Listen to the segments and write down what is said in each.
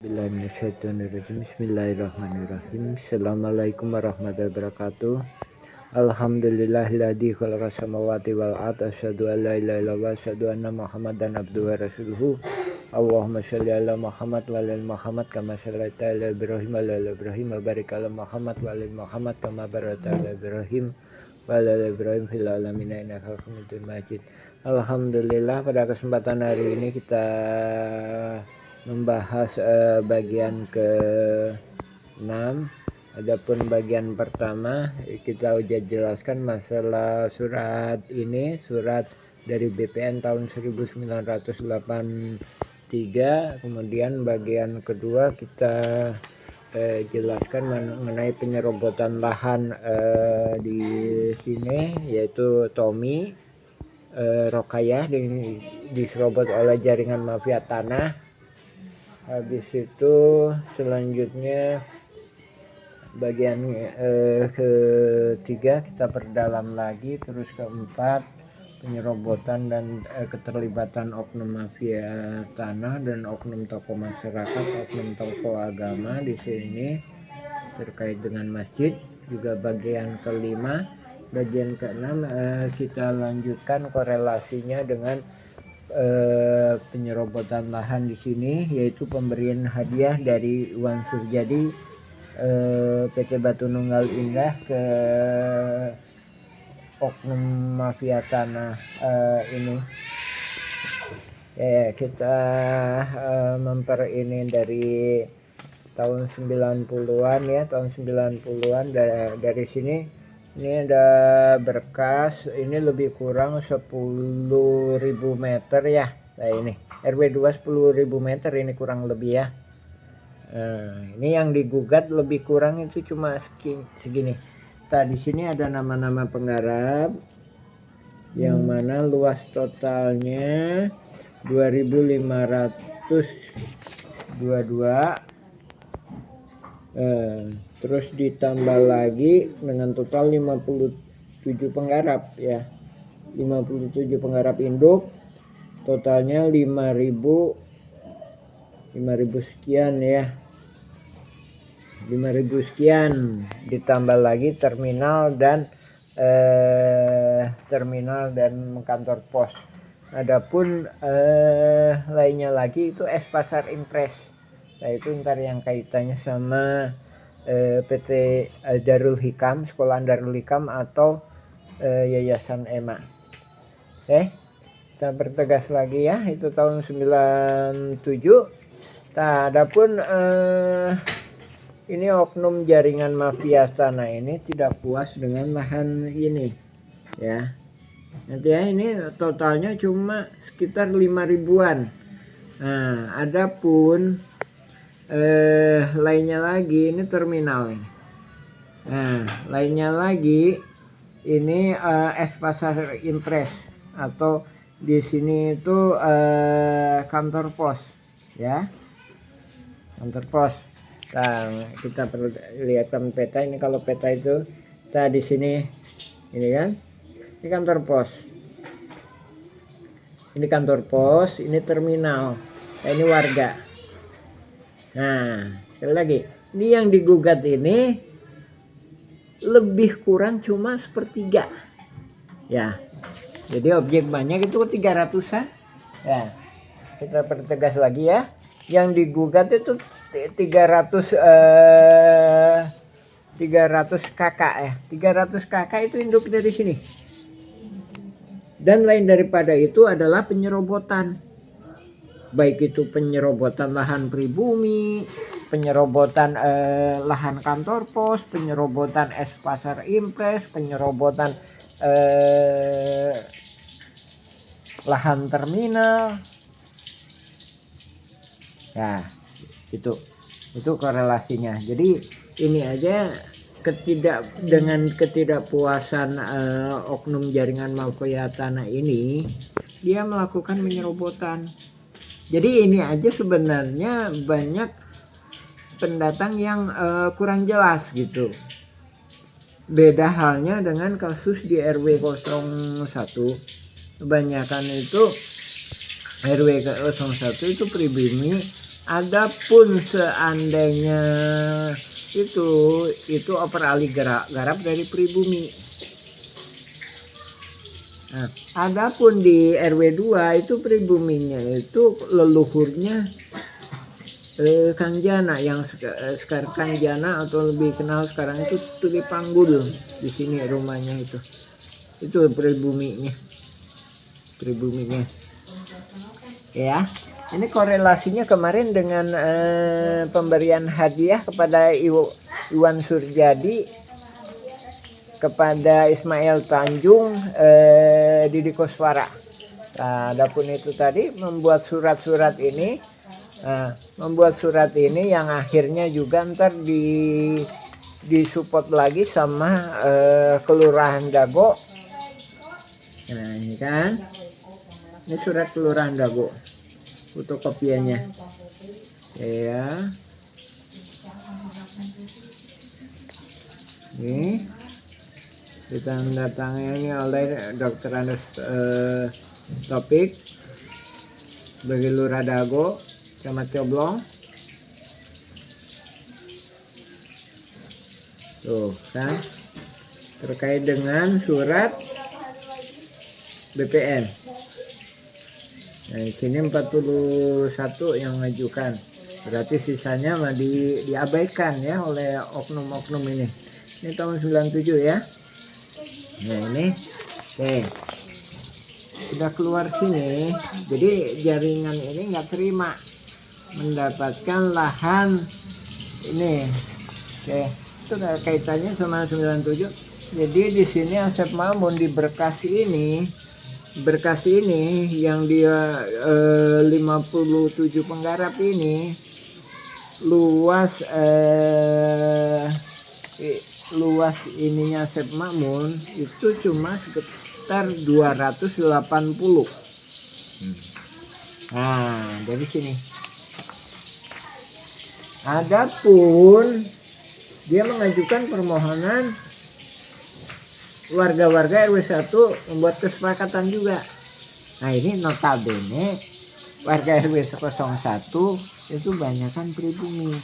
Bismillahirrahmanirrahim. Assalamualaikum warahmatullahi wabarakatuh. Alhamdulillahilladzi khalaqas samawati wal ardh, asyhadu an la ilaha illallah, asyhadu anna Muhammadan abduhu wa rasuluhu. Allahumma shalli ala Muhammad wa ala Muhammad kama shallaita ala Ibrahim wa ala Ibrahim wa barik ala Muhammad wa ala Muhammad kama barakta ala Ibrahim wa ala Ibrahim fil alamin innaka Hamidum Majid. Alhamdulillah, pada kesempatan hari ini kita membahas bagian ke-6. Adapun bagian pertama kita udah jelaskan masalah surat ini, surat dari BPN tahun 1983. Kemudian bagian kedua kita jelaskan mengenai penyerobotan lahan di sini, yaitu Tommy Rokayah diserobot oleh jaringan mafia tanah. Habis itu selanjutnya bagian ketiga kita perdalam lagi, terus keempat penyerobotan dan keterlibatan oknum mafia tanah dan oknum tokoh masyarakat, oknum tokoh agama di sini terkait dengan masjid. Juga bagian kelima, bagian keenam kita lanjutkan korelasinya dengan penyerobotan lahan di sini, yaitu pemberian hadiah dari Wan Surjadi PT Batu Nunggal Indah ke oknum mafia tanah ini. Kita ini dari tahun 90-an ya, tahun 90-an dari sini. Ini ada berkas, ini lebih kurang 10.000 meter ya. Nah ini RW 2 10.000 meter ini kurang lebih ya. Ini yang digugat lebih kurang itu cuma segini. Nah, di sini ada nama-nama penggarap yang mana luas totalnya 2.522. Terus ditambah lagi dengan total 57 penggarap ya, 57 penggarap induk, totalnya 5.000 sekian ya, 5.000 sekian, ditambah lagi terminal dan kantor pos. Adapun lainnya lagi itu Pasar Impres. Nah itu ntar yang kaitannya sama PT Darul Hikam, Sekolahan Darul Hikam atau Yayasan EMA. Kita pertegas lagi ya, itu tahun 97. Nah, adapun ini oknum jaringan mafia tanah ini tidak puas dengan lahan ini ya. Nanti ya, ini totalnya cuma sekitar 5.000-an. Nah, adapun lainnya lagi ini terminal. Nah, lainnya lagi ini Pasar Impres atau di sini itu kantor pos ya, kantor pos. Nah, kita perlu lihatkan peta ini. Kalau peta itu kita di sini ini kan, ini kantor pos, ini kantor pos, ini terminal, nah, ini warga. Nah, sekali lagi, ini yang digugat ini lebih kurang cuma sepertiga ya. Jadi objek banyak itu 300-an ya. Kita pertegas lagi ya, yang digugat itu 300 kakak ya. 300 kakak itu induk dari sini. Dan lain daripada itu adalah penyerobotan. Baik itu penyerobotan lahan pribumi, penyerobotan lahan kantor pos, penyerobotan Pasar Impres, penyerobotan lahan terminal. Nah, itu korelasinya. Jadi ini aja dengan ketidakpuasan oknum jaringan mafia tanah ini, dia melakukan penyerobotan. Jadi ini aja sebenarnya banyak pendatang yang kurang jelas gitu. Beda halnya dengan kasus di RW 01. Kebanyakan itu RW 01 itu pribumi Adapun seandainya itu operali garap dari pribumi. Nah, adapun di RW 2 itu pribuminya itu leluhurnya Kang Jana, yang sekarang Kang Jana atau lebih kenal sekarang itu Tuli Panggul. Di sini rumahnya itu pribuminya. Ya, ini korelasinya kemarin dengan pemberian hadiah kepada Iwan Surjadi, kepada Ismail Tanjung, Didi Koswara. Nah, adapun itu tadi membuat surat-surat ini, yang akhirnya juga ntar disupport lagi sama Kelurahan Dago. Nah, ini kan, ini surat Kelurahan Dago, fotokopiannya, ya. Ini ditandatangani oleh Dr. Andes Topik sebagai Lurah Dago, Kecamatan Coblong. Tuh kan, terkait dengan surat BPN. Nah, di sini 41 yang mengajukan. Berarti sisanya mah diabaikan ya oleh oknum-oknum ini. Ini tahun 97 ya. Nah, ini oke. Sudah keluar sini. Jadi jaringan ini nggak terima mendapatkan lahan ini. Oke. Itu kaitannya sama 97. Jadi di sini Asep Mamun di Bekasi ini yang dia 57 penggarap ini luas ininya Asep Mamun itu cuma sekitar 280. Nah, dari sini. Adapun dia mengajukan permohonan warga-warga RW 1 membuat kesepakatan juga. Nah, ini notabene warga RW 01 itu banyakkan pribumi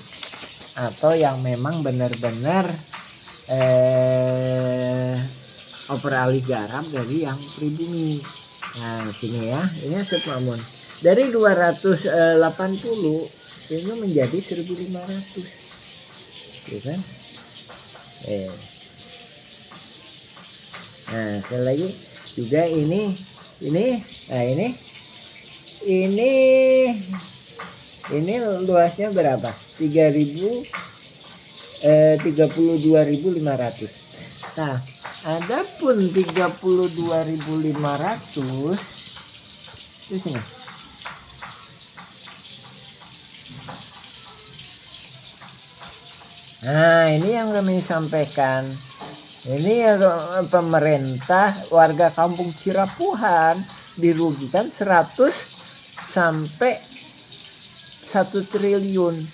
atau yang memang benar-benar operali garap dari yang pribumi. Nah, sini ya, ini Asep Mamun. Dari 280 ini menjadi 1.500. Gitu kan? Nah, sekali lagi juga ini luasnya berapa? 32.500. Nah, adapun 32.500 di sini. Nah, ini yang kami sampaikan. Ini ya, pemerintah warga kampung Cirapuhan dirugikan 100 sampai 1 triliun.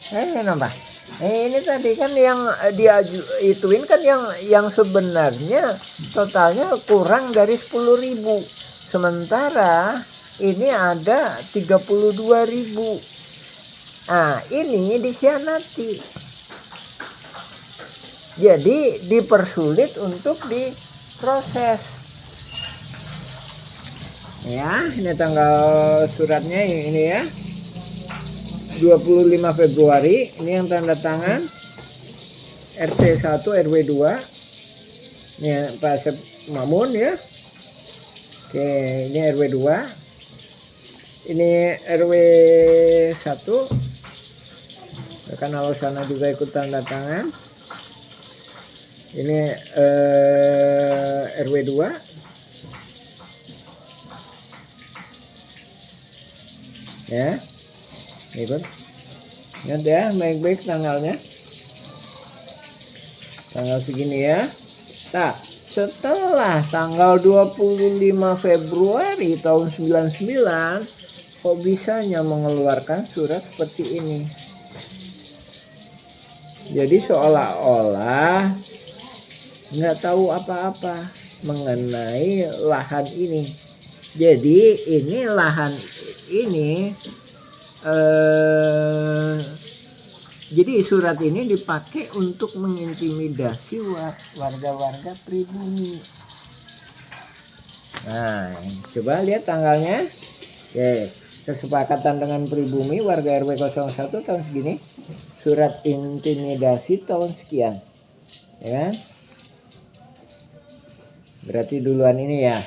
Kenapa? Ini tadi kan yang ituin kan yang sebenarnya totalnya kurang dari 10.000. Sementara ini ada 32.000. Nah, ini dikhianati. Jadi dipersulit untuk diproses. Ya, ini tanggal suratnya ini ya. 25 Februari, ini yang tanda tangan RT 1 RW 2. Ini Pak Asep Mamun ya. Oke, ini RW 2. Ini RW 1. Rekan Alosana juga ikut tanda tangan. Ini RW 2. Ya. Ikut. Ingat ya, baik-baik tanggalnya. Tanggal segini ya. Nah, setelah tanggal 25 Februari tahun 99, kok bisanya mengeluarkan surat seperti ini? Jadi seolah-olah nggak tahu apa-apa mengenai lahan ini. Jadi ini lahan ini jadi surat ini dipakai untuk mengintimidasi warga-warga pribumi. Nah, coba lihat tanggalnya. Oke, kesepakatan dengan pribumi warga RW 01 tahun segini, surat intimidasi tahun sekian, ya kan? Berarti duluan ini ya.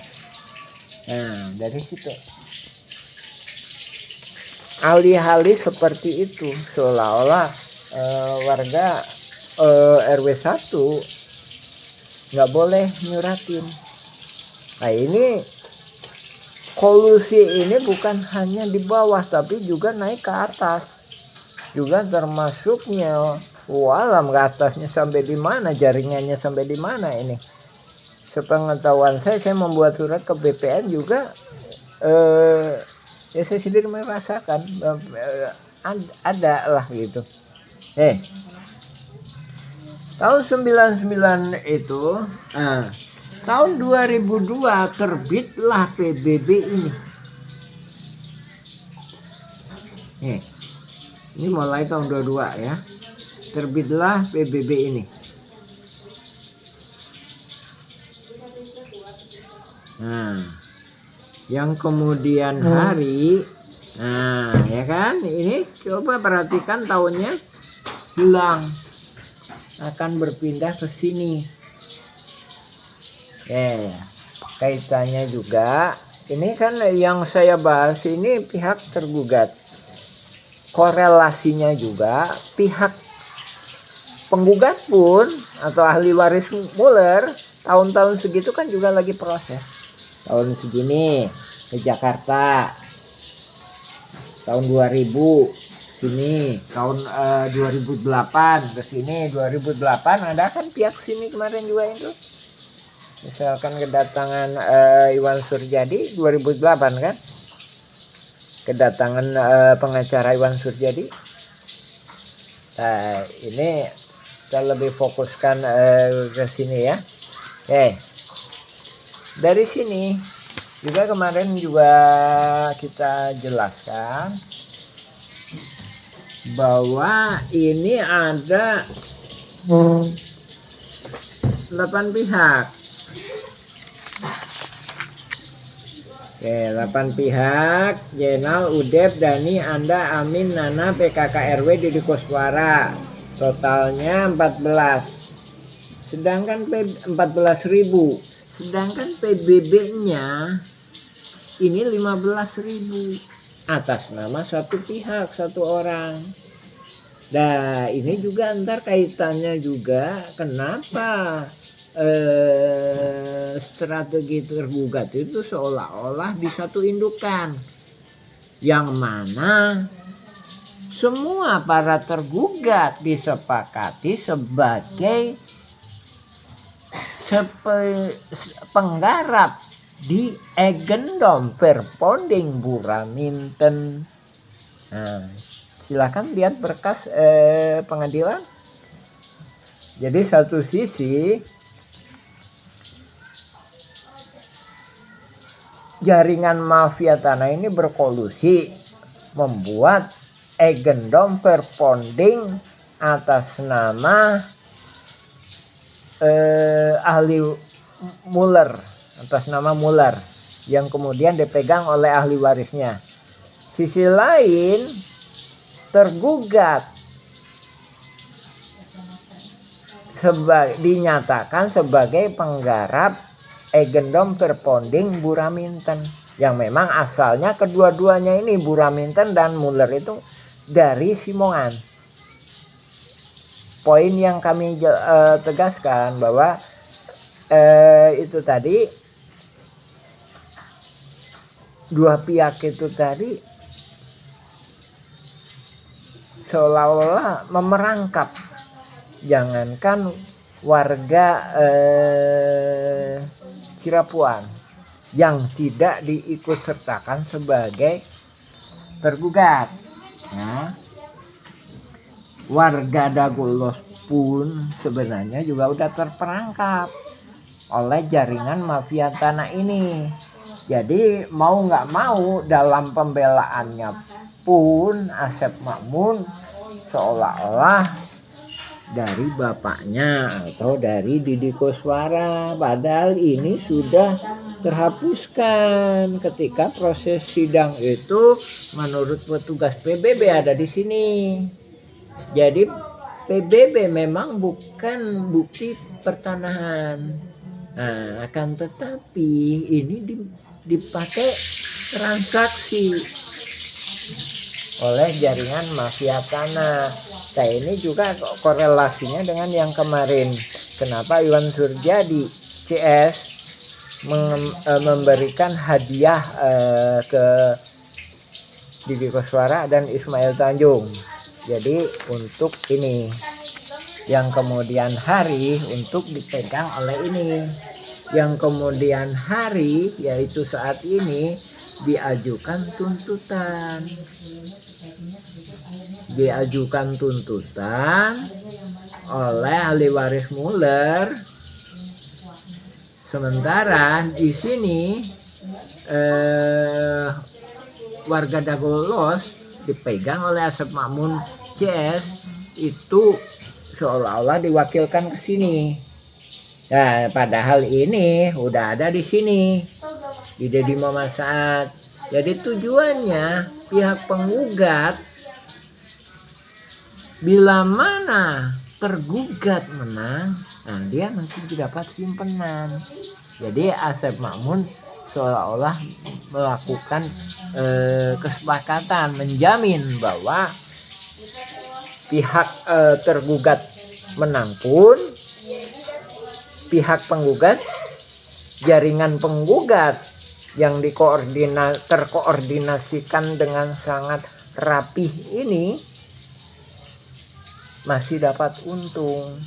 Nah, dari situ alih-alih seperti itu, seolah-olah warga RW 1 nggak boleh nyuratin. Nah, ini kolusi ini bukan hanya di bawah tapi juga naik ke atas, juga termasuknya walam ke atasnya sampai di mana, jaringannya sampai di mana ini. Sepengetahuan saya membuat surat ke BPN juga, ya saya sendiri merasakan ada lah gitu. Tahun 99 itu, tahun 2002 terbitlah PBB ini. Ini mulai tahun 22 ya. Terbitlah PBB ini. Nah, yang kemudian hari, nah ya kan, ini coba perhatikan tahunnya hilang, akan berpindah ke sini. Kaitannya juga, ini kan yang saya bahas ini pihak tergugat. Korelasinya juga pihak penggugat pun atau ahli waris Muller tahun-tahun segitu kan juga lagi proses. Tahun segini ke Jakarta, tahun 2000 sini, tahun 2008 ke sini, 2008 ada kan pihak sini kemarin juga itu. Misalkan kedatangan Iwan Surjadi 2008 kan, kedatangan pengacara Iwan Surjadi. Nah, ini kita lebih fokuskan ke sini ya. Dari sini juga kemarin juga kita jelaskan bahwa ini ada 8 pihak. 8 pihak: Jenal, Udep, Dani, Anda, Amin, Nana, PKK RW, Didi Koswara. Totalnya 14. Sedangkan 14.000. Sedangkan PBB-nya ini 15.000 atas nama satu pihak, satu orang. Nah, ini juga ntar kaitannya juga kenapa strategi tergugat itu seolah-olah di satu indukan, yang mana semua para tergugat disepakati sebagai penggarap di Eigendom Verponding Buraminten. Nah, silakan lihat berkas pengadilan. Jadi satu sisi jaringan mafia tanah ini berkolusi membuat Eigendom Verponding atas nama ahli Muller, atas nama Muller, yang kemudian dipegang oleh ahli warisnya. Sisi lain, tergugat dinyatakan sebagai penggarap Eigendom Verponding Buraminten, yang memang asalnya kedua-duanya ini, Buraminten dan Muller, itu dari Simongan. Poin yang kami tegaskan bahwa itu tadi dua pihak itu tadi seolah-olah memerangkap, jangankan warga Cirepuan yang tidak diikutsertakan sebagai tergugat. Nah, warga Dagolos pun sebenarnya juga udah terperangkap oleh jaringan mafia tanah ini. Jadi mau nggak mau dalam pembelaannya pun Asep Makmun seolah-olah dari bapaknya atau dari Didi Koswara, padahal ini sudah terhapuskan ketika proses sidang itu menurut petugas PBB ada di sini. Jadi PBB memang bukan bukti pertanahan. Nah, akan tetapi ini dipakai transaksi oleh jaringan mafia tanah. Nah, ini juga korelasinya dengan yang kemarin. Kenapa Iwan Surjadi CS memberikan hadiah ke Didi Koswara dan Ismail Tanjung. Jadi untuk ini yang kemudian hari untuk dipegang oleh ini. Yang kemudian hari yaitu saat ini diajukan tuntutan. Diajukan tuntutan oleh ahli waris Muller. Sementara di sini warga Dagolos dipegang oleh Asep Makmun CS itu seolah-olah diwakilkan ke sini. Nah, padahal ini udah ada di sini di Deddy Muhammad Saad. Jadi tujuannya pihak penggugat bila mana tergugat menang, nah dia masih dapat simpenan. Jadi Asep Makmun seolah-olah melakukan kesepakatan menjamin bahwa pihak tergugat menang pun pihak penggugat, jaringan penggugat yang terkoordinasikan dengan sangat rapih ini masih dapat untung.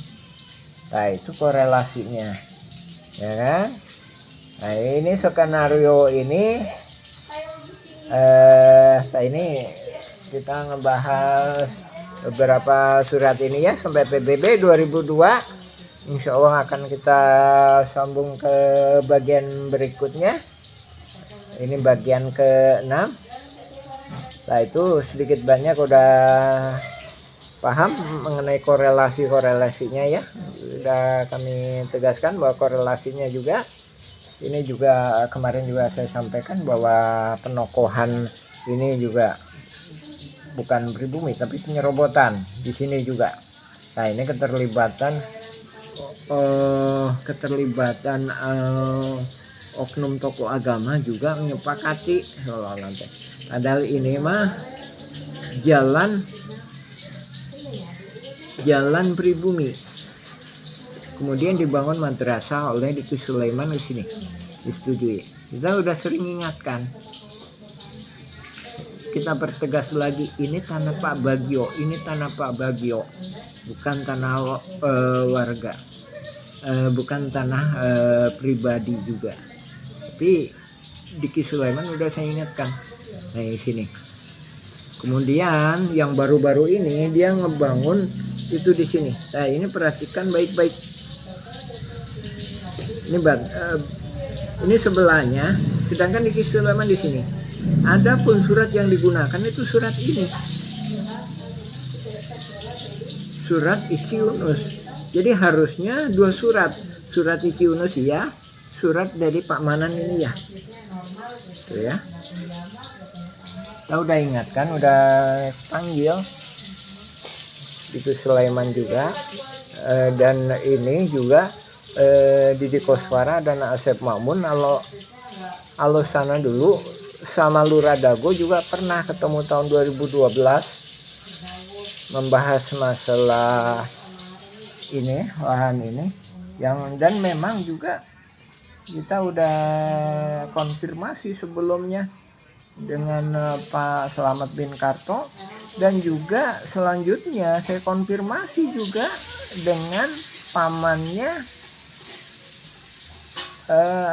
Nah, itu korelasinya, ya kan? Nah, ini skenario ini ini kita ngebahas beberapa surat ini ya sampai PBB 2002. Insya Allah akan kita sambung ke bagian berikutnya. Ini bagian ke-6. Nah, itu sedikit banyak udah paham mengenai korelasinya ya. Sudah kami tegaskan bahwa korelasinya juga. Ini juga kemarin juga saya sampaikan bahwa penokohan ini juga bukan pribumi tapi penyerobotan di sini juga. Nah, ini keterlibatan oknum tokoh agama juga menyepakati seolah-olah. Padahal ini mah jalan pribumi. Kemudian dibangun madrasah oleh Diki Sulaiman di sini. Disetujui. Kita udah sering ingatkan. Kita pertegas lagi, ini tanah Pak Bagio, ini tanah Pak Bagio, bukan tanah warga, bukan tanah pribadi juga. Tapi Diki Sulaiman udah saya ingatkan. Nah, di sini. Kemudian yang baru-baru ini dia ngebangun itu di sini. Nah, ini perhatikan baik-baik. Ini sebelahnya, sedangkan Diki Sulaiman di sini. Adapun surat yang digunakan itu surat ini, surat Iki Yunus. Jadi harusnya dua surat Iki Yunus ya, surat dari Pak Manan ini ya, tuh ya. Kita udah ingatkan, udah panggil itu Sulaiman juga, dan ini juga Didi Koswara dan Asep Makmun. Kalau sana dulu sama Lurah Dago juga pernah ketemu tahun 2012 membahas masalah ini, lahan ini dan memang juga kita udah konfirmasi sebelumnya dengan Pak Slamet bin Karto, dan juga selanjutnya saya konfirmasi juga dengan pamannya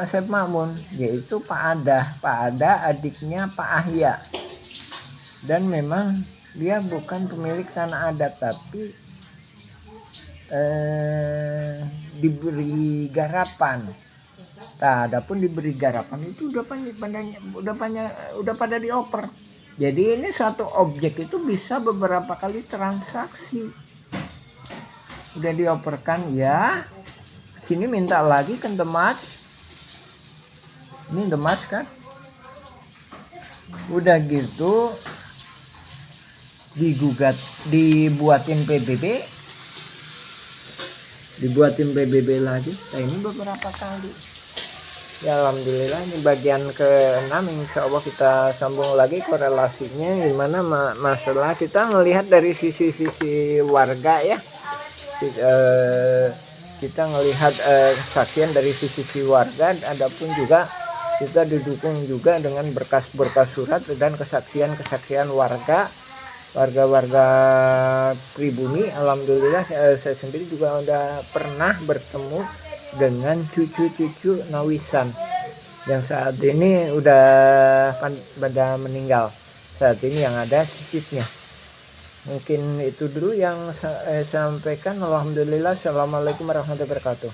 Asep Makmun, yaitu Pak Ada adiknya Pak Ahya. Dan memang dia bukan pemilik tanah adat, tapi diberi garapan. Nah, adapun diberi garapan itu udah pada dioper Jadi ini satu objek itu bisa beberapa kali transaksi. Udah dioperkan ya. Sini minta lagi kan demas. Ini demas kan. Udah gitu digugat, dibuatin PBB. Dibuatin PBB lagi. Nah ini beberapa kali. Ya alhamdulillah ini bagian ke-6, insya Allah kita sambung lagi korelasinya gimana masalah kita melihat dari sisi warga ya. Kita melihat kesaksian dari sisi warga, adapun juga kita didukung juga dengan berkas-berkas surat dan kesaksian warga pribumi. Alhamdulillah saya sendiri juga udah pernah bertemu dengan cucu-cucu Nawisan yang saat ini udah pada meninggal. Saat ini yang ada cicitnya. Mungkin itu dulu yang saya sampaikan. Alhamdulillah. Assalamualaikum warahmatullahi wabarakatuh.